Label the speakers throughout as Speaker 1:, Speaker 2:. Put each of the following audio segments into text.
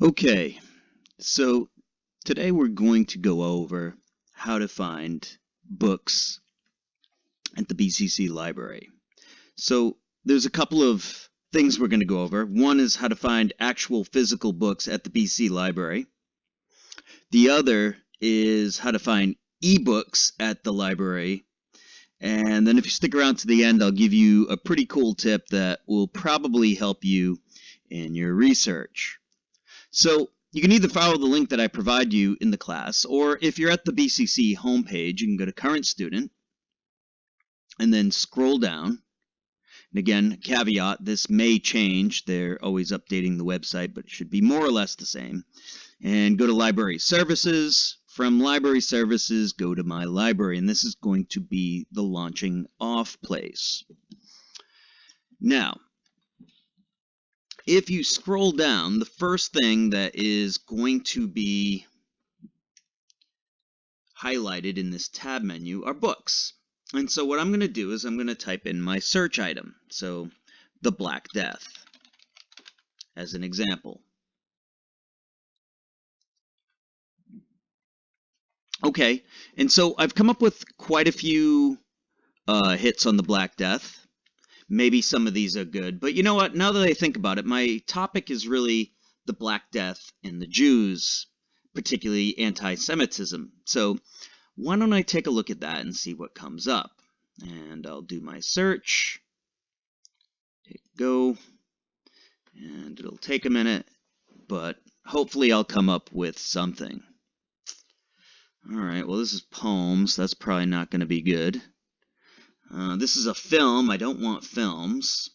Speaker 1: Okay, so today we're going to go over how to find books at the BCC Library. So there's a couple of things we're going to go over. One is how to find actual physical books at the BCC Library. The other is how to find ebooks at the library. And then if you stick around to the end, I'll give you a pretty cool tip that will probably help you in your research. So you can either follow the link that I provide you in the class, or if you're at the BCC homepage, you can go to Current Student and then scroll down. And again, caveat, this may change. They're always updating the website, but it should be more or less the same. And go to Library Services. From Library Services, go to My Library, and this is going to be the launching off place. Now, if you scroll down, the first thing that is going to be highlighted in this tab menu are books. And so what I'm going to do is I'm going to type in my search item. So The Black Death as an example. Okay, and so I've come up with quite a few hits on The Black Death. Maybe some of these are good, but you know what? Now that I think about it, my topic is really the Black Death and the Jews, particularly anti-Semitism. So why don't I take a look at that and see what comes up? And I'll do my search, hit go, and it'll take a minute, but hopefully I'll come up with something. All right, well, this is poems. That's probably not going to be good. This is a film. I don't want films.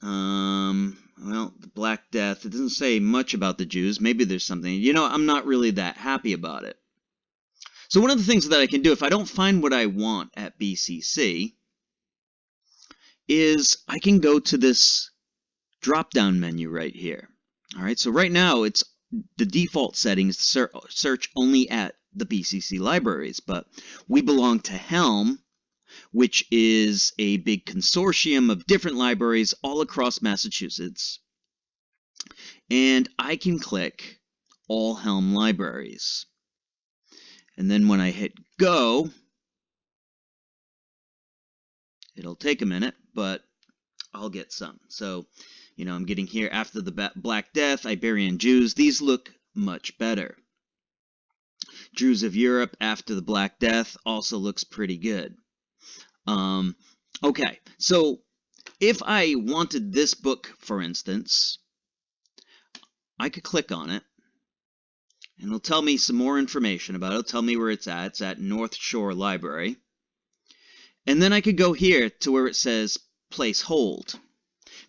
Speaker 1: Well, the Black Death, it doesn't say much about the Jews. Maybe there's something. You know, I'm not really that happy about it. So one of the things that I can do, if I don't find what I want at BCC, is I can go to this drop-down menu right here. All right, so right now, it's the default settings to search only at the BCC libraries, but we belong to Helm, which is a big consortium of different libraries all across Massachusetts. And I can click all Helm libraries. And then when I hit go, it'll take a minute, but I'll get some. So, you know, I'm getting here after the Black Death, Iberian Jews. These look much better. Jews of Europe after the Black Death also looks pretty good. Okay, so if I wanted this book, for instance, I could click on it, and it'll tell me some more information about it. It'll tell me where it's at. It's at North Shore Library. And then I could go here to where it says Place Hold.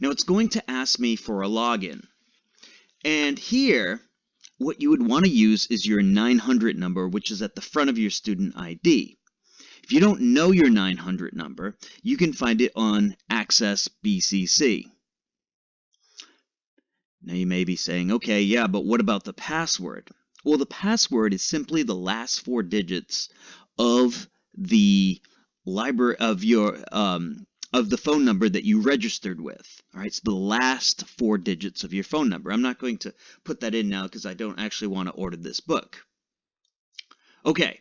Speaker 1: Now, it's going to ask me for a login. And here, what you would want to use is your 900 number, which is at the front of your student ID. If you don't know your 900 number, you can find it on Access BCC. Now you may be saying, okay, yeah, but what about the password? Well, the password is simply the last 4 digits of the library of your of the phone number that you registered with. All right, so the last 4 digits of your phone number. I'm not going to put that in now because I don't actually want to order this book. Okay,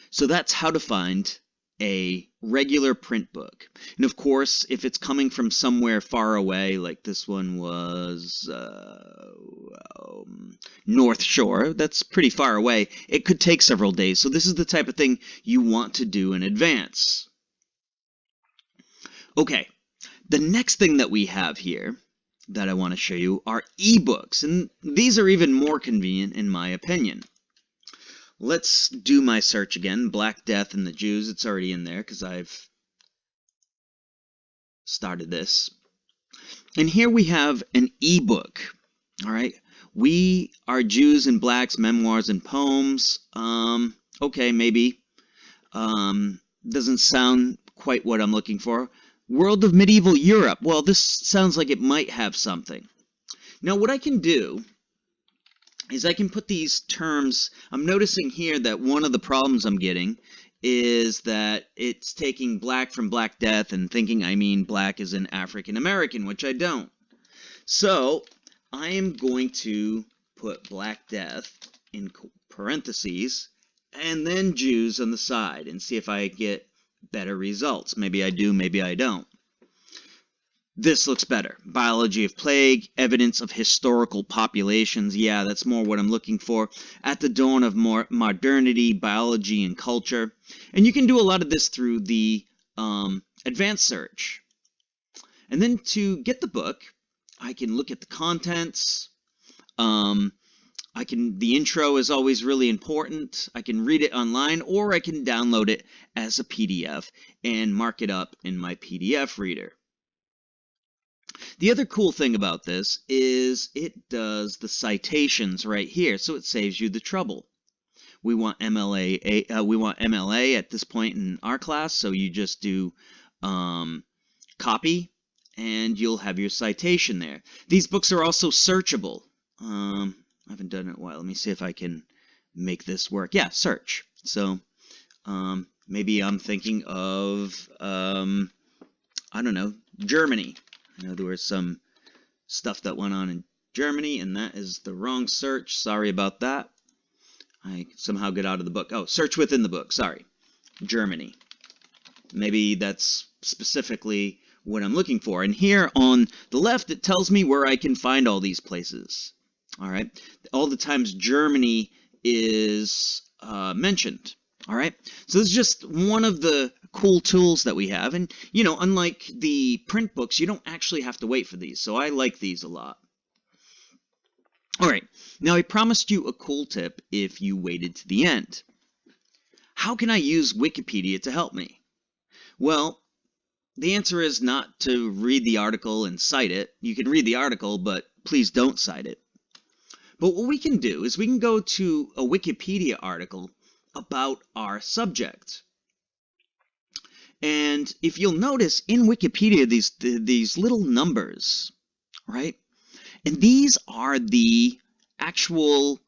Speaker 1: so that's how to find a regular print book. And of course, if it's coming from somewhere far away, like this one was North Shore, that's pretty far away, it could take several days. So this is the type of thing you want to do in advance. Okay, the next thing that we have here that I want to show you are ebooks, and these are even more convenient in my opinion. Let's do my search again, Black Death and the Jews. It's already in there because I've started this. And here we have an ebook. All right, We Are Jews and Blacks, Memoirs and Poems. Okay, maybe. Doesn't sound quite what I'm looking for. World of Medieval Europe. Well, this sounds like it might have something. Now, what I can do is I can put these terms. I'm noticing here that one of the problems I'm getting is that it's taking black from Black Death and thinking I mean black as in African American, which I don't. So I am going to put Black Death in parentheses and then Jews on the side and see if I get better results. Maybe I do, maybe I don't. This looks better. Biology of plague, evidence of historical populations. Yeah, that's more what I'm looking for. At the dawn of modernity, biology and culture. And you can do a lot of this through the advanced search. And then to get the book, I can look at the contents. The intro is always really important. I can read it online, or I can download it as a PDF and mark it up in my PDF reader. The other cool thing about this is it does the citations right here, so it saves you the trouble. We want MLA at this point in our class, so you just do copy, and you'll have your citation there. These books are also searchable. I haven't done it in a while. Let me see if I can make this work. Yeah, search. So maybe I'm thinking of, I don't know, Germany. I know there was some stuff that went on in Germany, and that is the wrong search. Sorry about that. I somehow get out of the book. Oh, search within the book. Sorry. Germany. Maybe that's specifically what I'm looking for. And here on the left, it tells me where I can find all these places. All right. All the times Germany is mentioned. All right. So this is just one of the cool tools that we have. And, you know, unlike the print books, you don't actually have to wait for these. So I like these a lot. All right. Now, I promised you a cool tip if you waited to the end. How can I use Wikipedia to help me? Well, the answer is not to read the article and cite it. You can read the article, but please don't cite it. But what we can do is we can go to a Wikipedia article about our subject. And if you'll notice in Wikipedia, these little numbers, right? And these are the actual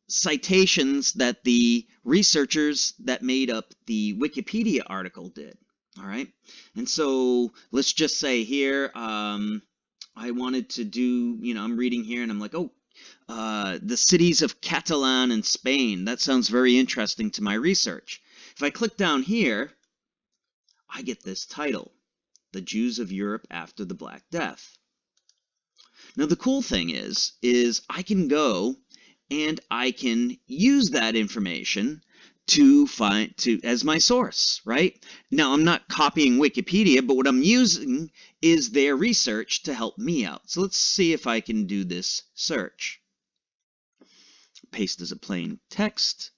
Speaker 1: citations that the researchers that made up the Wikipedia article did. All right. And so let's just say here, I wanted to do, you know, I'm reading here and I'm like, oh, the cities of Catalan in Spain. That sounds very interesting to my research. If I click down here, I get this title, The Jews of Europe After the Black Death. Now, the cool thing is I can go and I can use that information as my source, right? Now, I'm not copying Wikipedia, but what I'm using is their research to help me out. So let's see if I can do this search. Paste as a plain text,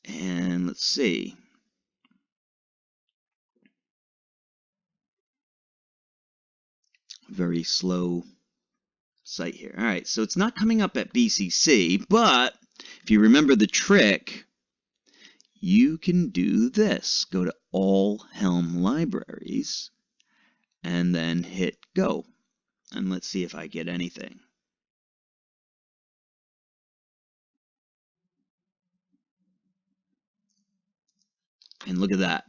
Speaker 1: and let's see. Very slow site here. All right, so it's not coming up at BCC, but if you remember the trick, you can do this. Go to All Helm Libraries and then hit Go. And let's see if I get anything. And look at that.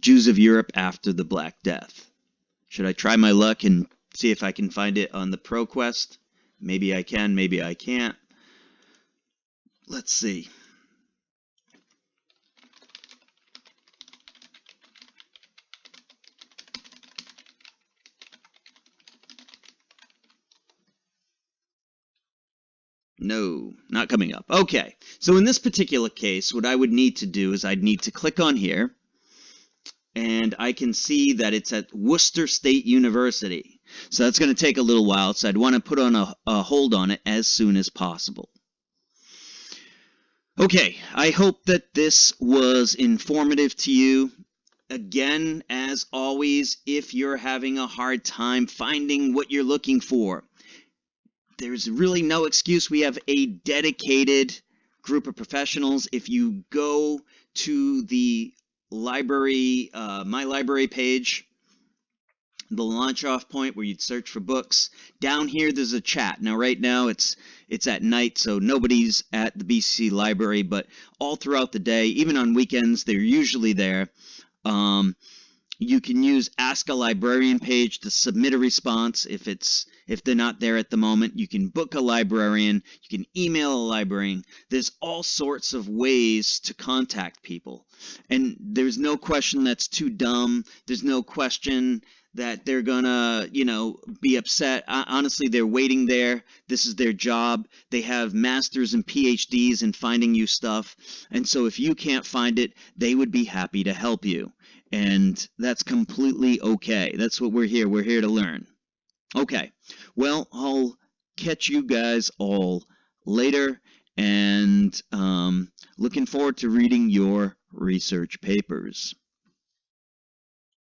Speaker 1: Jews of Europe After the Black Death. Should I try my luck and see if I can find it on the ProQuest? Maybe I can, maybe I can't. Let's see. No, not coming up. Okay, so in this particular case, what I would need to do is I'd need to click on here, and I can see that it's at Worcester State University. So that's going to take a little while, so I'd want to put on a hold on it as soon as possible. Okay, I hope that this was informative to you. Again, as always, if you're having a hard time finding what you're looking for, there's really no excuse. We have a dedicated group of professionals. If you go to the library, my library page, the launch off point where you'd search for books, down here there's a chat. Now right now it's at night, so nobody's at the BCC Library, but all throughout the day, even on weekends, they're usually there. You can use Ask a Librarian page to submit a response if they're not there at the moment. You can book a librarian. You can email a librarian. There's all sorts of ways to contact people. And there's no question that's too dumb. There's no question that they're gonna, be upset. Honestly, they're waiting there. This is their job. They have masters and PhDs in finding you stuff. And so if you can't find it, they would be happy to help you. And that's completely okay. That's what we're here. We're here to learn. Okay. Well, I'll catch you guys all later, and looking forward to reading your research papers.